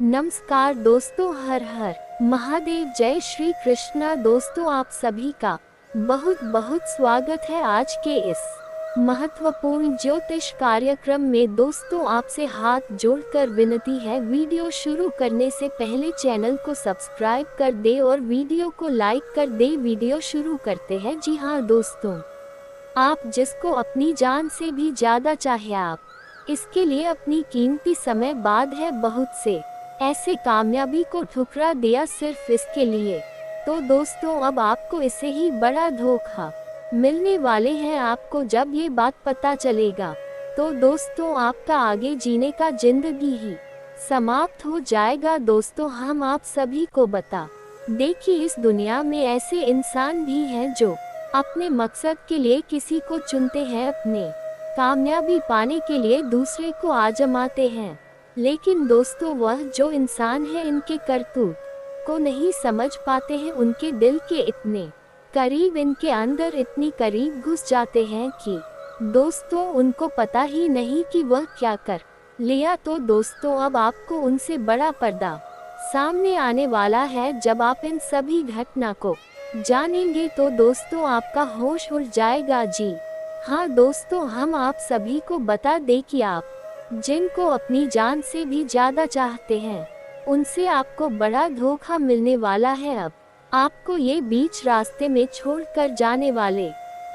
नमस्कार दोस्तों, हर हर महादेव, जय श्री कृष्णा। दोस्तों, आप सभी का बहुत बहुत स्वागत है आज के इस महत्वपूर्ण ज्योतिष कार्यक्रम में। दोस्तों, आपसे हाथ जोड़कर विनती है, वीडियो शुरू करने से पहले चैनल को सब्सक्राइब कर दे और वीडियो को लाइक कर दे। वीडियो शुरू करते हैं। जी हाँ दोस्तों, आप जिसको अपनी जान से भी ज्यादा चाहे, आप इसके लिए अपनी कीमती समय बाद है बहुत से ऐसे कामयाबी को ठुकरा दिया सिर्फ इसके लिए। तो दोस्तों, अब आपको इससे ही बड़ा धोखा मिलने वाले हैं। आपको जब ये बात पता चलेगा तो दोस्तों, आपका आगे जीने का जिंदगी ही समाप्त हो जाएगा। दोस्तों, हम आप सभी को बता देखिए, इस दुनिया में ऐसे इंसान भी हैं जो अपने मकसद के लिए किसी को चुनते हैं, अपने कामयाबी पाने के लिए दूसरे को आजमाते हैं। लेकिन दोस्तों, वह जो इंसान है, इनके करतूत को नहीं समझ पाते हैं। उनके दिल के इतने करीब, इनके अंदर इतनी करीब घुस जाते हैं कि दोस्तों, उनको पता ही नहीं कि वह क्या कर लिया। तो दोस्तों, अब आपको उनसे बड़ा पर्दा सामने आने वाला है। जब आप इन सभी घटना को जानेंगे तो दोस्तों, आपका होश उड़ जाएगा। जी हाँ दोस्तों, हम आप सभी को बता दें कि आप जिनको अपनी जान से भी ज्यादा चाहते हैं, उनसे आपको बड़ा धोखा मिलने वाला है। अब आपको ये बीच रास्ते में छोड़कर जाने वाले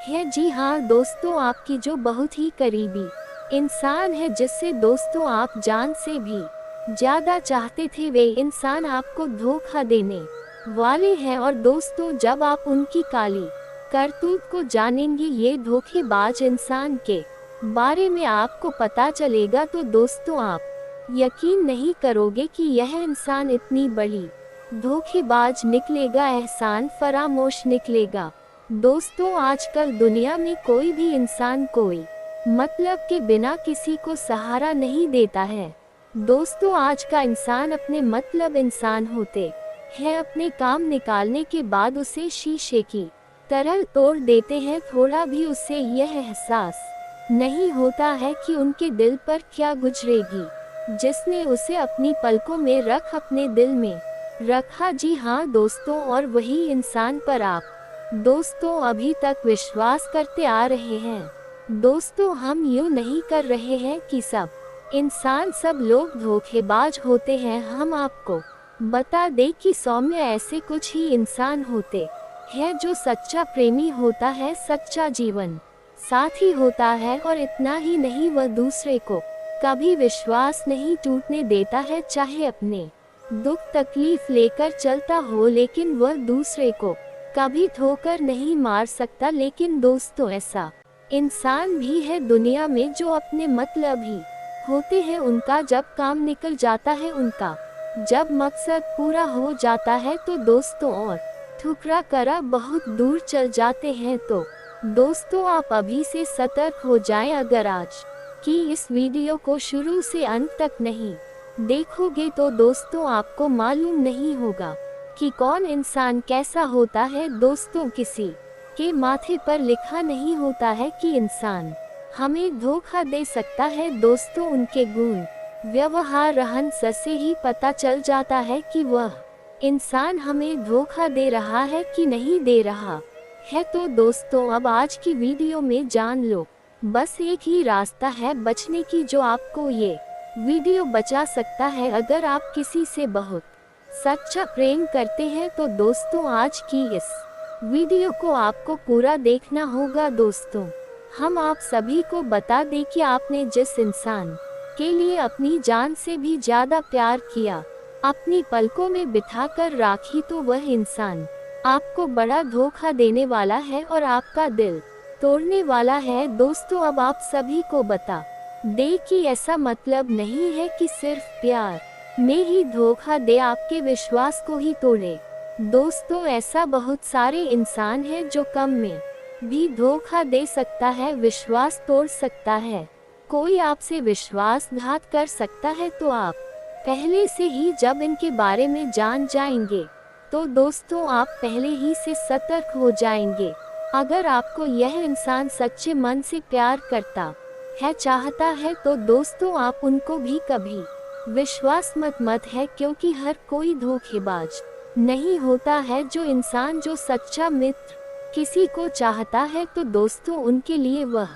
हैं। जी हाँ दोस्तों, आपकी जो बहुत ही करीबी इंसान है, जिससे दोस्तों आप जान से भी ज्यादा चाहते थे, वे इंसान आपको धोखा देने वाले हैं। और दोस्तों, जब आप उनकी काली करतूत को जानेंगे, ये धोखेबाज इंसान के बारे में आपको पता चलेगा, तो दोस्तों आप यकीन नहीं करोगे कि यह इंसान इतनी बड़ी धोखेबाज निकलेगा, एहसान फरामोश निकलेगा। दोस्तों, आजकल दुनिया में कोई भी इंसान कोई मतलब के बिना किसी को सहारा नहीं देता है। दोस्तों, आज का इंसान अपने मतलब इंसान होते हैं, अपने काम निकालने के बाद उसे शीशे की तरह तोड़ देते हैं। थोड़ा भी उससे यह एहसास नहीं होता है कि उनके दिल पर क्या गुजरेगी, जिसने उसे अपनी पलकों में रख अपने दिल में रखा। जी हाँ दोस्तों, और वही इंसान पर आप दोस्तों अभी तक विश्वास करते आ रहे हैं। दोस्तों, हम यूँ नहीं कर रहे हैं कि सब इंसान, सब लोग धोखेबाज होते हैं। हम आपको बता दें कि 100 में ऐसे कुछ ही इंसान होते हैं जो सच्चा प्रेमी होता है, सच्चा जीवन साथी होता है। और इतना ही नहीं, वह दूसरे को कभी विश्वास नहीं टूटने देता है, चाहे अपने दुख तकलीफ लेकर चलता हो, लेकिन वह दूसरे को कभी ठोकर नहीं मार सकता। लेकिन दोस्तों, ऐसा इंसान भी है दुनिया में जो अपने मतलब ही होते हैं उनका। जब काम निकल जाता है उनका, जब मकसद पूरा हो जाता है, तो दोस्तों और ठुकरा करा बहुत दूर चल जाते हैं। तो दोस्तों, आप अभी से सतर्क हो जाएं। अगर आज की इस वीडियो को शुरू से अंत तक नहीं देखोगे तो दोस्तों, आपको मालूम नहीं होगा कि कौन इंसान कैसा होता है। दोस्तों, किसी के माथे पर लिखा नहीं होता है कि इंसान हमें धोखा दे सकता है। दोस्तों, उनके गुण, व्यवहार, रहन सहन से ही पता चल जाता है कि वह इंसान हमें धोखा दे रहा है कि नहीं दे रहा है। तो दोस्तों, अब आज की वीडियो में जान लो, बस एक ही रास्ता है बचने की, जो आपको ये वीडियो बचा सकता है। अगर आप किसी से बहुत सच्चा प्रेम करते हैं तो दोस्तों, आज की इस वीडियो को आपको पूरा देखना होगा। दोस्तों, हम आप सभी को बता दें कि आपने जिस इंसान के लिए अपनी जान से भी ज्यादा प्यार किया, अपनी पलकों में बिठाकर राखी, तो वह इंसान आपको बड़ा धोखा देने वाला है और आपका दिल तोड़ने वाला है। दोस्तों, अब आप सभी को बता दे कि ऐसा मतलब नहीं है कि सिर्फ प्यार में ही धोखा दे, आपके विश्वास को ही तोड़े। दोस्तों, ऐसा बहुत सारे इंसान हैं जो कम में भी धोखा दे सकता है, विश्वास तोड़ सकता है। कोई आपसे विश्वासघात कर सकता है, तो आप पहले से ही जब इनके बारे में जान जाएंगे तो दोस्तों, आप पहले ही से सतर्क हो जाएंगे। अगर आपको यह इंसान सच्चे मन से प्यार करता है, चाहता है, तो दोस्तों आप उनको भी कभी विश्वास मत है, क्योंकि हर कोई धोखेबाज नहीं होता है। जो इंसान, जो सच्चा मित्र किसी को चाहता है तो दोस्तों उनके लिए वह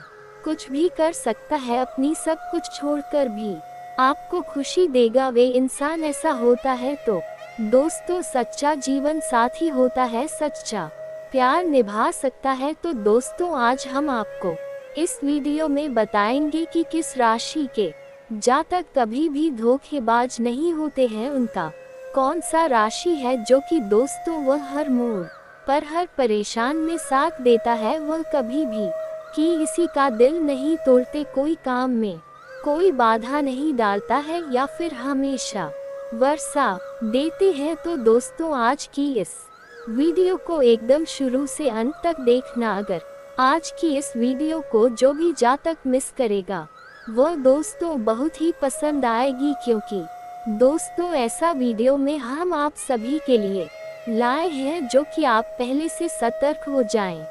कुछ भी कर सकता है, अपनी सब कुछ छोड़कर भी आपको खुशी देगा। वे इंसान ऐसा होता है तो दोस्तों सच्चा जीवन साथी होता है, सच्चा प्यार निभा सकता है। तो दोस्तों आज हम आपको इस वीडियो में बताएंगे कि किस राशि के जातक कभी भी धोखेबाज नहीं होते हैं, उनका कौन सा राशि है जो कि दोस्तों वह हर मोड़ पर हर परेशान में साथ देता है। वह कभी भी किसी का दिल नहीं तोड़ते, कोई काम में कोई बाधा नहीं डालता है या फिर हमेशा वर्षा देते हैं। तो दोस्तों आज की इस वीडियो को एकदम शुरू से अंत तक देखना। अगर आज की इस वीडियो को जो भी जातक मिस करेगा वो दोस्तों बहुत ही पसंद आएगी, क्योंकि दोस्तों ऐसा वीडियो में हम आप सभी के लिए लाए हैं जो कि आप पहले से सतर्क हो जाएं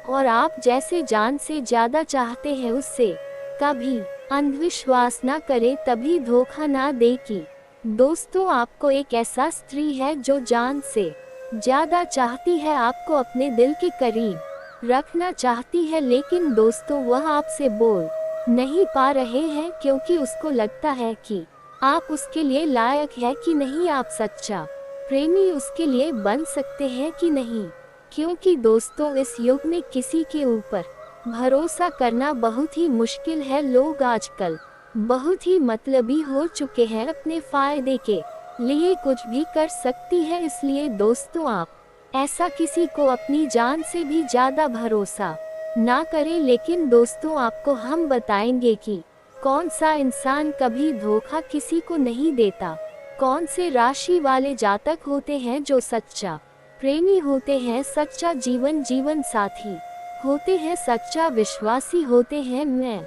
और आप जैसे जान से ज्यादा चाहते हैं उससे कभी अंधविश्वास ना करें, तभी धोखा ना दे। कि दोस्तों आपको एक ऐसा स्त्री है जो जान से ज्यादा चाहती है, आपको अपने दिल के करीब रखना चाहती है, लेकिन दोस्तों वह आपसे बोल नहीं पा रहे हैं क्योंकि उसको लगता है कि आप उसके लिए लायक है कि नहीं, आप सच्चा प्रेमी उसके लिए बन सकते हैं कि नहीं। क्योंकि दोस्तों इस युग में किसी के ऊपर भरोसा करना बहुत ही मुश्किल है। लोग आजकल बहुत ही मतलबी हो चुके हैं, अपने फायदे के लिए कुछ भी कर सकती है। इसलिए दोस्तों आप ऐसा किसी को अपनी जान से भी ज्यादा भरोसा ना करें। लेकिन दोस्तों आपको हम बताएंगे कि कौन सा इंसान कभी धोखा किसी को नहीं देता, कौन से राशि वाले जातक होते हैं जो सच्चा प्रेमी होते हैं, सच्चा जीवन साथी होते हैं, सच्चा विश्वासी होते हैं। मैं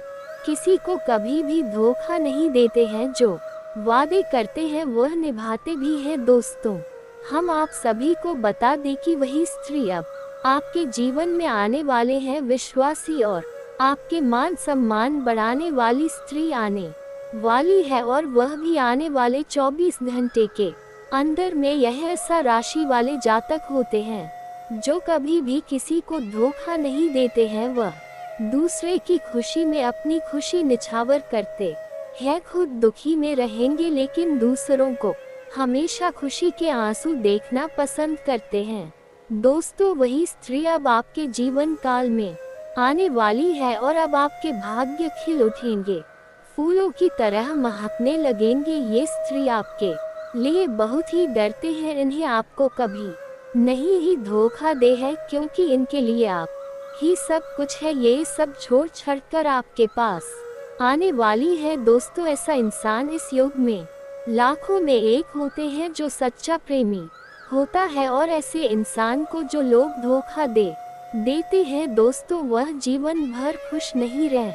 किसी को कभी भी धोखा नहीं देते हैं, जो वादे करते हैं वह निभाते भी हैं। दोस्तों हम आप सभी को बता दें कि वही स्त्री अब आपके जीवन में आने वाले हैं, विश्वासी और आपके मान सम्मान बढ़ाने वाली स्त्री आने वाली है, और वह भी आने वाले 24 घंटे के अंदर में। यह ऐसा राशि वाले जातक होते हैं जो कभी भी किसी को धोखा नहीं देते हैं, वह दूसरे की खुशी में अपनी खुशी निछावर करते हैं, खुद दुखी में रहेंगे लेकिन दूसरों को हमेशा खुशी के आंसू देखना पसंद करते हैं। दोस्तों वही स्त्री अब आपके जीवन काल में आने वाली है और अब आपके भाग्य खिल उठेंगे, फूलों की तरह महकने लगेंगे। ये स्त्री आपके लिए बहुत ही डरते हैं, इन्हें आपको कभी नहीं ही धोखा दे है, क्योंकि इनके लिए आप ही सब कुछ है। ये सब छोड़ छाड़कर आपके पास आने वाली है। दोस्तों ऐसा इंसान इस युग में लाखों में एक होते हैं जो सच्चा प्रेमी होता है, और ऐसे इंसान को जो लोग धोखा देते हैं दोस्तों वह जीवन भर खुश नहीं रह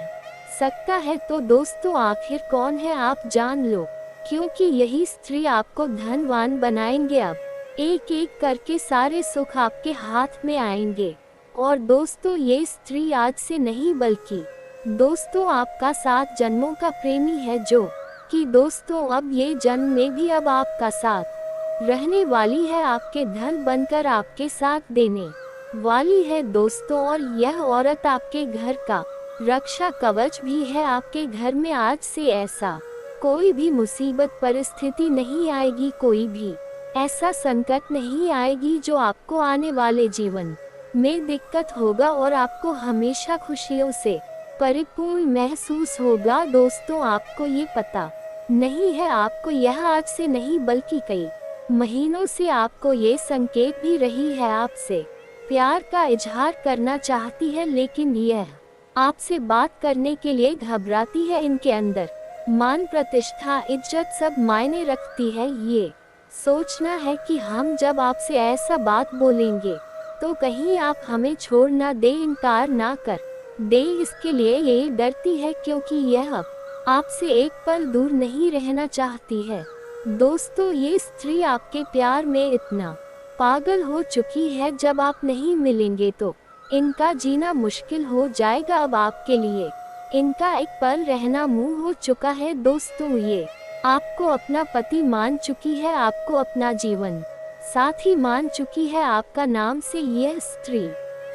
सकता है। तो दोस्तों आखिर कौन है आप जान लो, क्योंकि यही स्त्री आपको धनवान बनाएंगे। अब एक एक करके सारे सुख आपके हाथ में आएंगे, और दोस्तों ये स्त्री आज से नहीं बल्कि दोस्तों आपका 7 जन्मों का प्रेमी है, जो कि दोस्तों अब ये जन्म में भी अब आपका साथ रहने वाली है, आपके धन बनकर आपके साथ देने वाली है दोस्तों। और यह औरत आपके घर का रक्षा कवच भी है। आपके घर में आज से ऐसा कोई भी मुसीबत परिस्थिति नहीं आएगी, कोई भी ऐसा संकट नहीं आएगी जो आपको आने वाले जीवन में दिक्कत होगा, और आपको हमेशा खुशियों से परिपूर्ण महसूस होगा। दोस्तों आपको ये पता नहीं है, आपको यह आज से नहीं बल्कि कई महीनों से आपको ये संकेत भी रही है, आपसे प्यार का इजहार करना चाहती है, लेकिन यह आपसे बात करने के लिए घबराती है। इनके अंदर मान प्रतिष्ठा इज्जत सब मायने रखती है। ये सोचना है कि हम जब आपसे ऐसा बात बोलेंगे तो कहीं आप हमें छोड़ ना दे, इनकार ना कर दे, इसके लिए ये डरती है, क्योंकि यह अब आपसे एक पल दूर नहीं रहना चाहती है। दोस्तों ये स्त्री आपके प्यार में इतना पागल हो चुकी है, जब आप नहीं मिलेंगे तो इनका जीना मुश्किल हो जाएगा। अब आपके लिए इनका एक पल रहना मुंह हो चुका है। दोस्तों ये आपको अपना पति मान चुकी है, आपको अपना जीवन साथी मान चुकी है। आपका नाम से यह स्त्री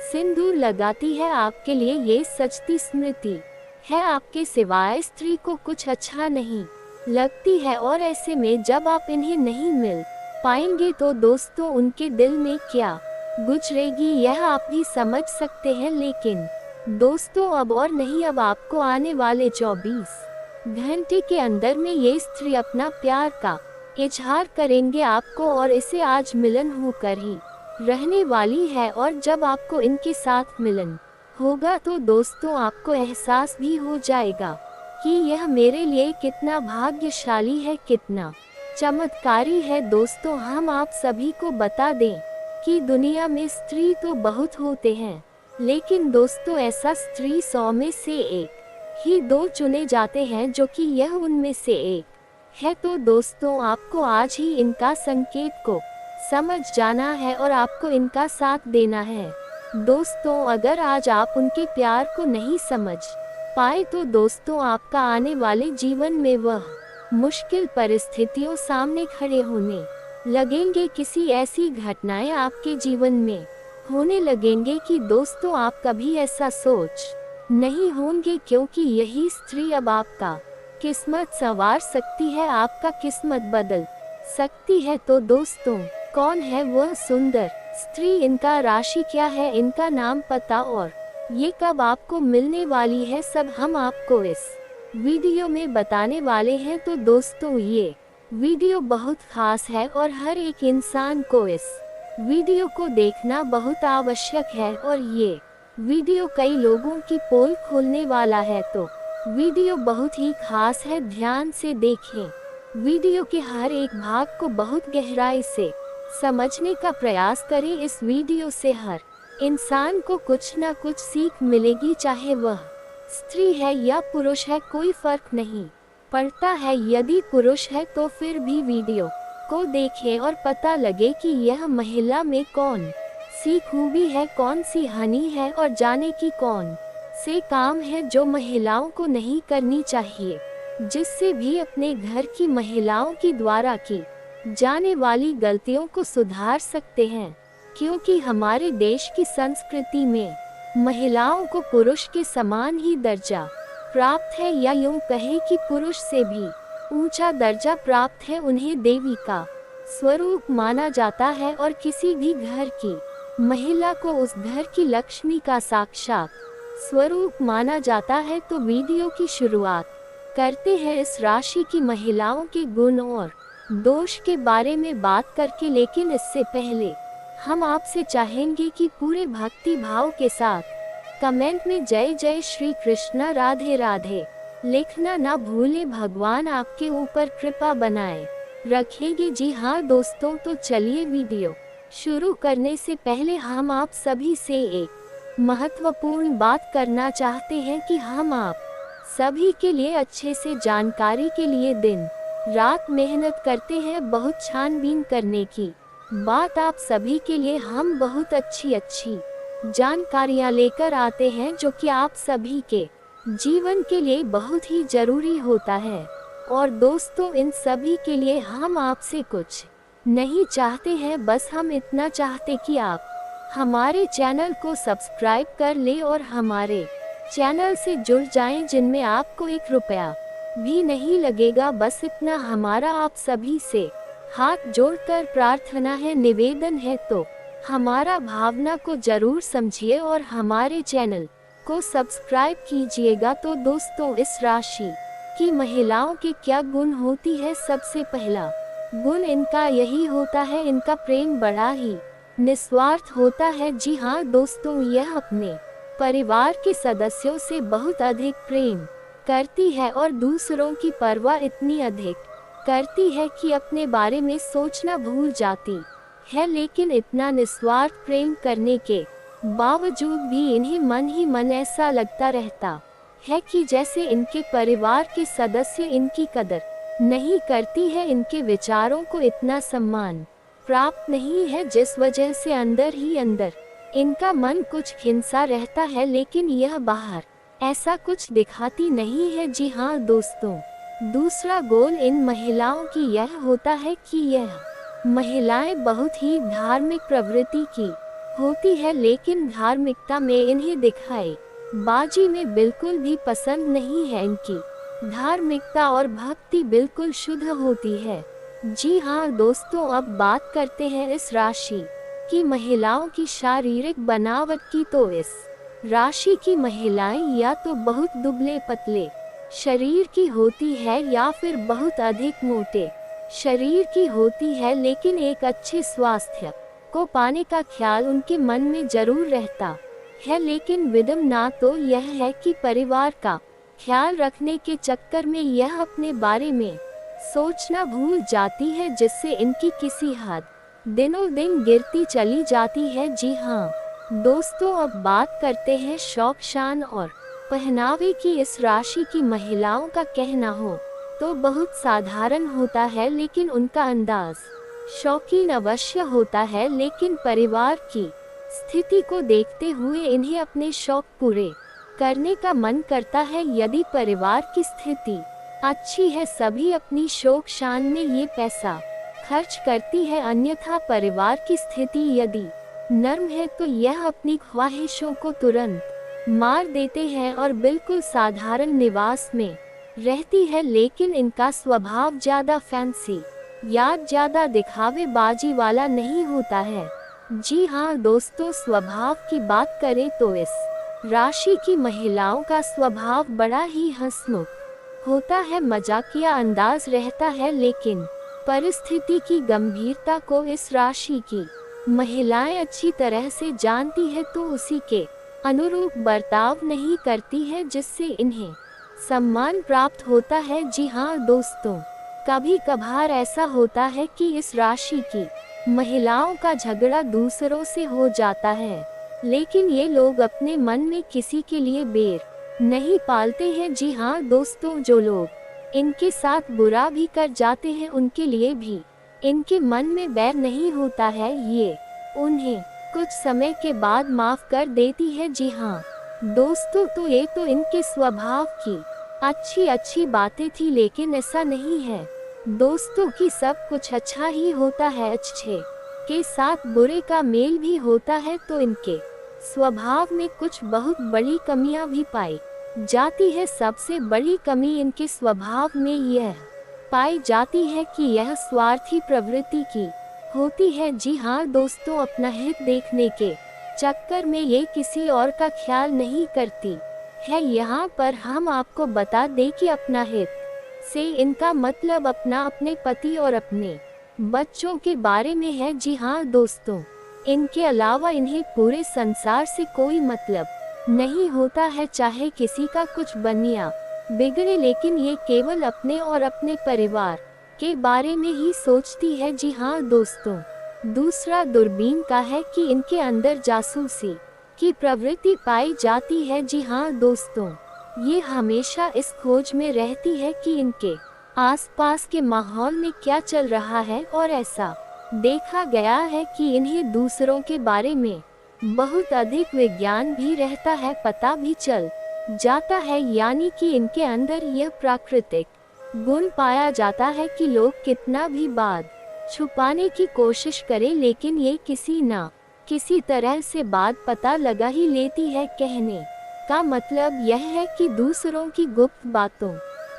सिंदूर लगाती है, आपके लिए ये सचती स्मृति है। आपके सिवाय स्त्री को कुछ अच्छा नहीं लगती है, और ऐसे में जब आप इन्हें नहीं मिल पाएंगे तो दोस्तों उनके दिल में क्या गुजरेगी यह आप भी समझ सकते हैं। लेकिन दोस्तों अब और नहीं, अब आपको आने वाले 24 घंटे के अंदर में ये स्त्री अपना प्यार का इजहार करेंगे आपको, और इसे आज मिलन होकर ही रहने वाली है। और जब आपको इनके साथ मिलन होगा तो दोस्तों आपको एहसास भी हो जाएगा कि यह मेरे लिए कितना भाग्यशाली है, कितना चमत्कारी है। दोस्तों हम आप सभी को बता दें कि दुनिया में स्त्री तो बहुत होते हैं, लेकिन दोस्तों ऐसा स्त्री 100 में से एक ही 2 चुने जाते हैं, जो कि यह उनमें से एक है। तो दोस्तों आपको आज ही इनका संकेत को समझ जाना है और आपको इनका साथ देना है। दोस्तों अगर आज आप उनके प्यार को नहीं समझ पाए तो दोस्तों आपका आने वाले जीवन में वह मुश्किल परिस्थितियों सामने खड़े होने लगेंगे। किसी ऐसी घटनाएं आपके जीवन में होने लगेंगे कि दोस्तों आप कभी ऐसा सोच नहीं होंगे, क्योंकि यही स्त्री अब आपका किस्मत संवार सकती है, आपका किस्मत बदल सकती है। तो दोस्तों कौन है वह सुंदर स्त्री, इनका राशि क्या है, इनका नाम, पता और ये कब आपको मिलने वाली है, सब हम आपको इस वीडियो में बताने वाले हैं। तो दोस्तों ये वीडियो बहुत खास है और हर एक इंसान को इस वीडियो को देखना बहुत आवश्यक है, और ये वीडियो कई लोगों की पोल खोलने वाला है। तो वीडियो बहुत ही खास है, ध्यान से देखें। वीडियो के हर एक भाग को बहुत गहराई से समझने का प्रयास करें। इस वीडियो से हर इंसान को कुछ न कुछ सीख मिलेगी, चाहे वह स्त्री है या पुरुष है, कोई फर्क नहीं पड़ता है। यदि पुरुष है तो फिर भी वीडियो को देखें और पता लगे कि यह महिला में कौन सी खूबी है, कौन सी हानि है, और जाने की कौन से काम है जो महिलाओं को नहीं करनी चाहिए, जिससे भी अपने घर की महिलाओं की द्वारा की जाने वाली गलतियों को सुधार सकते हैं। क्योंकि हमारे देश की संस्कृति में महिलाओं को पुरुष के समान ही दर्जा प्राप्त है, या यूं कहे कि पुरुष से भी ऊंचा दर्जा प्राप्त है। उन्हें देवी का स्वरूप माना जाता है, और किसी भी घर की महिला को उस घर की लक्ष्मी का साक्षात स्वरूप माना जाता है। तो वीडियो की शुरुआत करते हैं इस राशि की महिलाओं के गुण और दोष के बारे में बात करके, लेकिन इससे पहले हम आपसे चाहेंगे कि पूरे भक्ति भाव के साथ कमेंट में जय जय श्री कृष्णा, राधे राधे लिखना ना भूलें। भगवान आपके ऊपर कृपा बनाए रखेंगे। जी हाँ दोस्तों, तो चलिए वीडियो शुरू करने से पहले हम आप सभी से एक महत्वपूर्ण बात करना चाहते हैं कि हम आप सभी के लिए अच्छे से जानकारी के लिए दिन रात मेहनत करते हैं। बहुत छानबीन करने की बात आप सभी के लिए हम बहुत अच्छी जानकारियां लेकर आते हैं, जो कि आप सभी के जीवन के लिए बहुत ही जरूरी होता है। और दोस्तों इन सभी के लिए हम आपसे कुछ नहीं चाहते हैं, बस हम इतना चाहते कि आप हमारे चैनल को सब्सक्राइब कर लें और हमारे चैनल से जुड़ जाएं, जिनमें आपको 1 रुपया भी नहीं लगेगा। बस इतना हमारा आप सभी से हाथ जोड़कर प्रार्थना है, निवेदन है। तो हमारा भावना को जरूर समझिए और हमारे चैनल को सब्सक्राइब कीजिएगा। तो दोस्तों इस राशि की महिलाओं के क्या गुण होती है। सबसे पहला गुण इनका यही होता है, इनका प्रेम बड़ा ही निस्वार्थ होता है। जी हाँ दोस्तों, यह अपने परिवार के सदस्यों से बहुत अधिक प्रेम करती है और दूसरों की परवाह इतनी अधिक करती है कि अपने बारे में सोचना भूल जाती है। लेकिन इतना निस्वार्थ प्रेम करने के बावजूद भी इन्हें मन ही मन ऐसा लगता रहता है कि जैसे इनके परिवार के सदस्य इनकी कदर नहीं करती है, इनके विचारों को इतना सम्मान प्राप्त नहीं है, जिस वजह से अंदर ही अंदर इनका मन कुछ खिंसा रहता है। लेकिन यह बाहर ऐसा कुछ दिखाती नहीं है। जी हाँ दोस्तों, दूसरा गोल इन महिलाओं की यह होता है कि यह महिलाएं बहुत ही धार्मिक प्रवृत्ति की होती है, लेकिन धार्मिकता में इन्हें दिखाए बाजी में बिल्कुल भी पसंद नहीं है। इनकी धार्मिकता और भक्ति बिल्कुल शुद्ध होती है। जी हाँ दोस्तों, अब बात करते हैं इस राशि की महिलाओं की शारीरिक बनावट की। तो इस राशि की महिलाएं या तो बहुत दुबले पतले शरीर की होती है या फिर बहुत अधिक मोटे शरीर की होती है, लेकिन एक अच्छे स्वास्थ्य को पाने का ख्याल उनके मन में जरूर रहता है। लेकिन विदम ना तो यह है कि परिवार का ख्याल रखने के चक्कर में यह अपने बारे में सोचना भूल जाती है, जिससे इनकी किसी हद दिनों दिन गिरती चली जाती है। जी हाँ दोस्तों, अब बात करते हैं शौक शान और पहनावे की। इस राशि की महिलाओं का कहना हो तो बहुत साधारण होता है, लेकिन उनका अंदाज शौकीन अवश्य होता है। लेकिन परिवार की स्थिति को देखते हुए इन्हें अपने शौक पूरे करने का मन करता है। यदि परिवार की स्थिति अच्छी है, सभी अपनी शौक शान में ये पैसा खर्च करती है। अन्यथा परिवार की स्थिति यदि नर्म है तो यह अपनी ख्वाहिशों को तुरंत मार देते हैं और बिल्कुल साधारण निवास में रहती है। लेकिन इनका स्वभाव ज्यादा फैंसी या ज्यादा दिखावे बाजी वाला नहीं होता है। जी हाँ दोस्तों, स्वभाव की बात करें तो इस राशि की महिलाओं का स्वभाव बड़ा ही हंसमुख होता है, मजाकिया अंदाज रहता है। लेकिन परिस्थिति की गंभीरता को इस राशि की महिलाएं अच्छी तरह से जानती है, तो उसी के अनुरूप बर्ताव नहीं करती है, जिससे इन्हें सम्मान प्राप्त होता है। जी हाँ दोस्तों, कभी कभार ऐसा होता है कि इस राशि की महिलाओं का झगड़ा दूसरों से हो जाता है, लेकिन ये लोग अपने मन में किसी के लिए बैर नहीं पालते हैं। जी हाँ दोस्तों, जो लोग इनके साथ बुरा भी कर जाते हैं उनके लिए भी इनके मन में बैर नहीं होता है। ये उन्हें कुछ समय के बाद माफ कर देती है। जी हाँ दोस्तों, तो ये तो इनके स्वभाव की अच्छी बातें थी, लेकिन ऐसा नहीं है दोस्तों कि सब कुछ अच्छा ही होता है। अच्छे के साथ बुरे का मेल भी होता है, तो इनके स्वभाव में कुछ बहुत बड़ी कमियां भी पाई जाती है। सबसे बड़ी कमी इनके स्वभाव में यह पाई जाती है कि यह स्वार्थी प्रवृत्ति की होती है। जी हाँ दोस्तों, अपना हित देखने के चक्कर में ये किसी और का ख्याल नहीं करती है। यहाँ पर हम आपको बता दें कि अपना हित से इनका मतलब अपने पति और अपने बच्चों के बारे में है। जी हाँ दोस्तों, इनके अलावा इन्हें पूरे संसार से कोई मतलब नहीं होता है, चाहे किसी का कुछ बनिया बिगड़े, लेकिन ये केवल अपने और अपने परिवार के बारे में ही सोचती है। जी हाँ दोस्तों, दूसरा दूरबीन का है कि इनके अंदर जासूसी की प्रवृत्ति पाई जाती है। जी हाँ दोस्तों, ये हमेशा इस खोज में रहती है कि इनके आसपास के माहौल में क्या चल रहा है, और ऐसा देखा गया है कि इन्हें दूसरों के बारे में बहुत अधिक विज्ञान भी रहता है, पता भी चल जाता है। यानी कि इनके अंदर यह प्राकृतिक गुण पाया जाता है कि लोग कितना भी बात छुपाने की कोशिश करें, लेकिन ये किसी न किसी तरह से बात पता लगा ही लेती है। कहने का मतलब यह है कि दूसरों की गुप्त बातों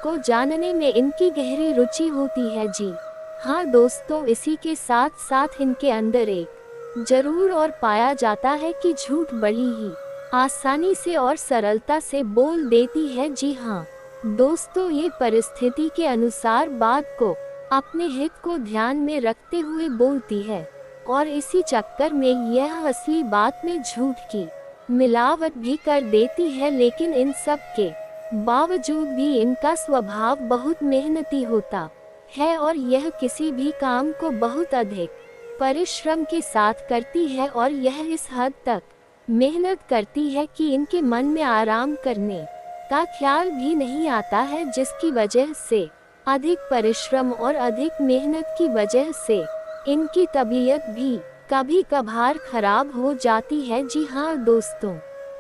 को जानने में इनकी गहरी रुचि होती है। जी हाँ दोस्तों, इसी के साथ साथ इनके अंदर एक जरूर और पाया जाता है कि झूठ बड़ी ही आसानी से और सरलता से बोल देती है। जी हाँ दोस्तों, ये परिस्थिति के अनुसार बात को अपने हित को ध्यान में रखते हुए बोलती है, और इसी चक्कर में यह असली बात में झूठ की मिलावट भी कर देती है। लेकिन इन सब के बावजूद भी इनका स्वभाव बहुत मेहनती होता है, और यह किसी भी काम को बहुत अधिक परिश्रम के साथ करती है, और यह इस हद तक मेहनत करती है कि इनके मन में आराम करने का ख्याल भी नहीं आता है, जिसकी वजह से अधिक परिश्रम और अधिक मेहनत की वजह से इनकी तबीयत भी कभी कभार खराब हो जाती है। जी हाँ दोस्तों,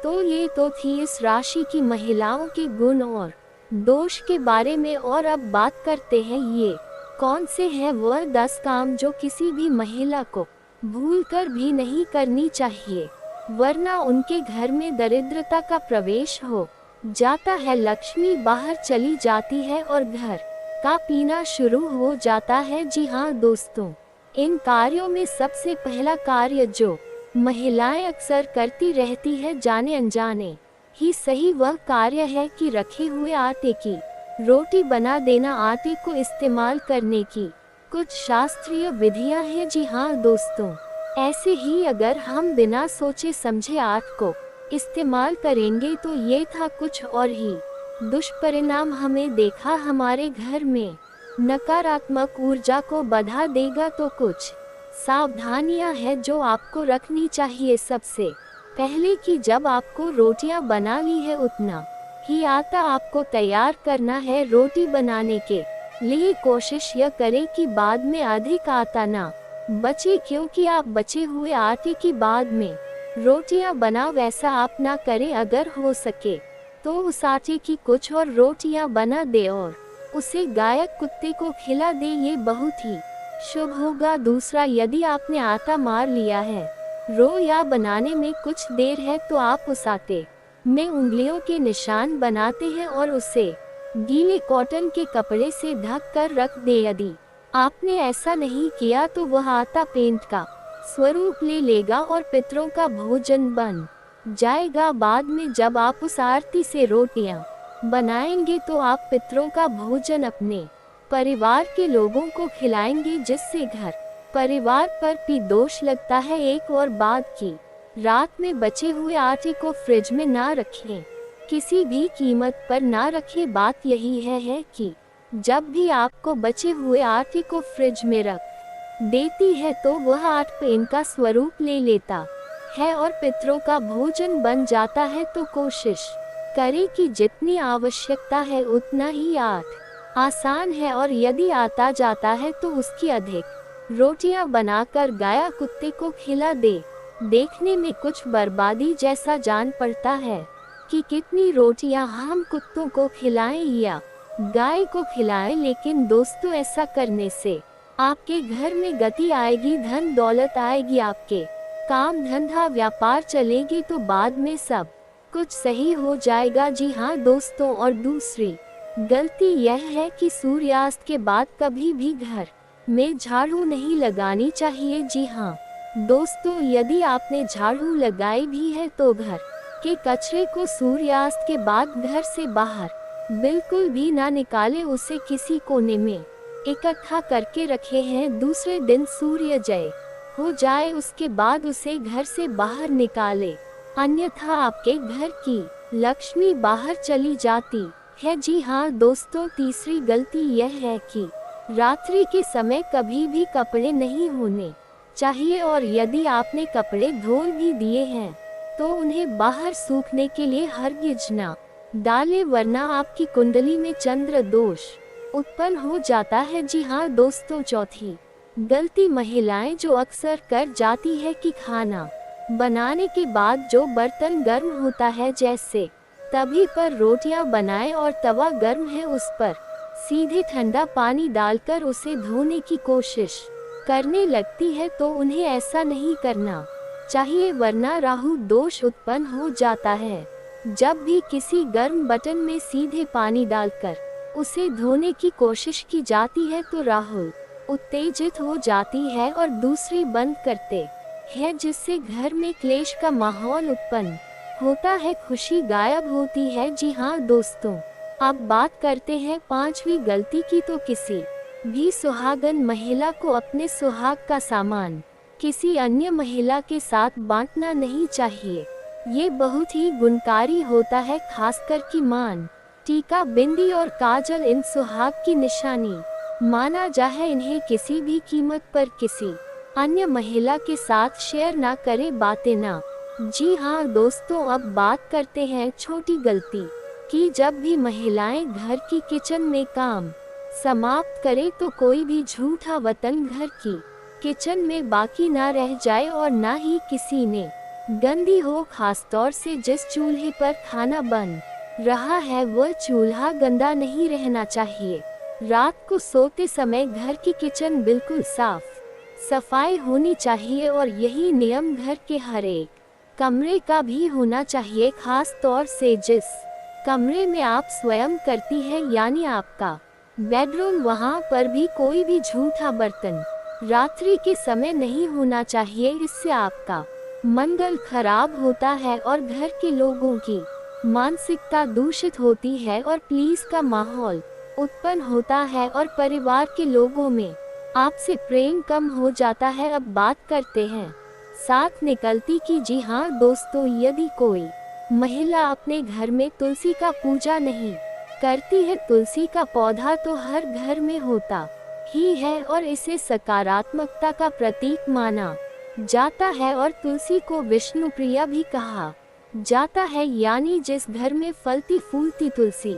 तो ये तो थी इस राशि की महिलाओं के गुण और दोष के बारे में और अब बात करते हैं ये कौन से हैं वह 10 काम जो किसी भी महिला को भूलकर भी नहीं करनी चाहिए, वरना उनके घर में दरिद्रता का प्रवेश हो जाता है, लक्ष्मी बाहर चली जाती है और घर का पीना शुरू हो जाता है। जी हाँ दोस्तों, इन कार्यों में सबसे पहला कार्य जो महिलाएं अक्सर करती रहती है जाने अनजाने ही सही, वह कार्य है कि रखे हुए आटे की रोटी बना देना। आटे को इस्तेमाल करने की कुछ शास्त्रीय विधियां हैं। जी हाँ दोस्तों, ऐसे ही अगर हम बिना सोचे समझे आटे को इस्तेमाल करेंगे तो ये था कुछ और ही दुष्परिणाम हमें देखा हमारे घर में नकारात्मक ऊर्जा को बढ़ा देगा। तो कुछ सावधानियां हैं जो आपको रखनी चाहिए। सबसे पहले कि जब आपको रोटियां बना ली है उतना ही आटा आपको तैयार करना है। रोटी बनाने के लिए कोशिश यह करें कि बाद में अधिक आटा ना बचे, क्योंकि आप बचे हुए आटे की बाद में रोटियां बनाओ, वैसा आप ना करें। अगर हो सके तो उस आटे की कुछ और रोटियां बना दे और उसे गाय कुत्ते को खिला दे, ये बहुत ही शुभ होगा। दूसरा, यदि आपने आटा मार लिया है, रो या बनाने में कुछ देर है, तो आप उस आटे में उंगलियों के निशान बनाते हैं और उसे गीले कॉटन के कपड़े से ढक कर रख दे। यदि आपने ऐसा नहीं किया तो वह आटा पेंट का स्वरूप ले लेगा और पितरों का भोजन बन जाएगा। बाद में जब आप उस आरती से रोटियां बनाएंगे तो आप पितरों का भोजन अपने परिवार के लोगों को खिलाएंगे, जिससे घर परिवार पर भी दोष लगता है। एक और बात की रात में बचे हुए आटे को फ्रिज में ना रखें, किसी भी कीमत पर ना रखें। बात यही है कि जब भी आपको बचे हुए आटे को फ्रिज में रख देती है तो वह आटा पेन का स्वरूप ले लेता है और पितरों का भोजन बन जाता है। तो कोशिश करें कि जितनी आवश्यकता है उतना ही आटा आसान है, और यदि आता जाता है तो उसकी अधिक रोटियां बनाकर गाय कुत्ते को खिला दे। देखने में कुछ बर्बादी जैसा जान पड़ता है कि कितनी रोटियां हम कुत्तों को खिलाएं या गाय को खिलाएं, लेकिन दोस्तों ऐसा करने से आपके घर में गति आएगी, धन दौलत आएगी, आपके काम धंधा व्यापार चलेगी, तो बाद में सब कुछ सही हो जाएगा। जी हाँ दोस्तों, और दूसरी गलती यह है कि सूर्यास्त के बाद कभी भी घर में झाड़ू नहीं लगानी चाहिए। जी हाँ दोस्तों, यदि आपने झाड़ू लगाई भी है तो घर के कचरे को सूर्यास्त के बाद घर से बाहर बिल्कुल भी ना निकाले, उसे किसी कोने में इकट्ठा करके रखे हैं। दूसरे दिन सूर्योदय हो जाए उसके बाद उसे घर से बाहर निकाले, अन्यथा आपके घर की लक्ष्मी बाहर चली जाती है। जी हाँ दोस्तों, तीसरी गलती यह है कि रात्रि के समय कभी भी कपड़े नहीं होने चाहिए, और यदि आपने कपड़े धो भी दिए हैं तो उन्हें बाहर सूखने के लिए हरगिज ना डालें, वरना आपकी कुंडली में चंद्र दोष उत्पन्न हो जाता है। जी हाँ दोस्तों, चौथी गलती महिलाएं जो अक्सर कर जाती है कि खाना बनाने के बाद जो बर्तन गर्म होता है, जैसे तभी पर रोटियां बनाएं और तवा गर्म है उस पर सीधे ठंडा पानी डालकर उसे धोने की कोशिश करने लगती है, तो उन्हें ऐसा नहीं करना चाहिए, वरना राहु दोष उत्पन्न हो जाता है। जब भी किसी गर्म बर्तन में सीधे पानी डालकर उसे धोने की कोशिश की जाती है तो राहु उत्तेजित हो जाती है और दूसरी बंद करते हैं, जिससे घर में क्लेश का माहौल उत्पन्न होता है, खुशी गायब होती है। जी हाँ दोस्तों, अब बात करते हैं पांचवी गलती की। तो किसी भी सुहागन महिला को अपने सुहाग का सामान किसी अन्य महिला के साथ बांटना नहीं चाहिए। ये बहुत ही गुणकारी होता है, खासकर कि मान टीका, बिंदी और काजल इन सुहाग की निशानी माना जाए। इन्हें किसी भी कीमत पर किसी अन्य महिला के साथ शेयर ना करें, बातें ना। जी हाँ दोस्तों, अब बात करते हैं छोटी गलती की। जब भी महिलाएं घर की किचन में काम समाप्त करें तो कोई भी झूठा बर्तन घर की किचन में बाकी ना रह जाए और ना ही किसी ने गंदी हो, खासतौर से जिस चूल्हे पर खाना बन रहा है वह चूल्हा गंदा नहीं रहना चाहिए। रात को सोते समय घर की किचन बिल्कुल साफ सफाई होनी चाहिए और यही नियम घर के हर एक कमरे का भी होना चाहिए, खास तौर से जिस कमरे में आप स्वयं करती हैं यानी आपका बेडरूम, वहाँ पर भी कोई भी झूठा बर्तन रात्रि के समय नहीं होना चाहिए। इससे आपका मंगल खराब होता है और घर के लोगों की मानसिकता दूषित होती है और पुलिस का माहौल उत्पन्न होता है और परिवार के लोगों में आपसे प्रेम कम हो जाता है। अब बात करते हैं साथ निकलती की। जी हाँ दोस्तों, यदि कोई महिला अपने घर में तुलसी का पूजा नहीं करती है, तुलसी का पौधा तो हर घर में होता ही है और इसे सकारात्मकता का प्रतीक माना जाता है और तुलसी को विष्णु प्रिया भी कहा जाता है, यानी जिस घर में फलती फूलती तुलसी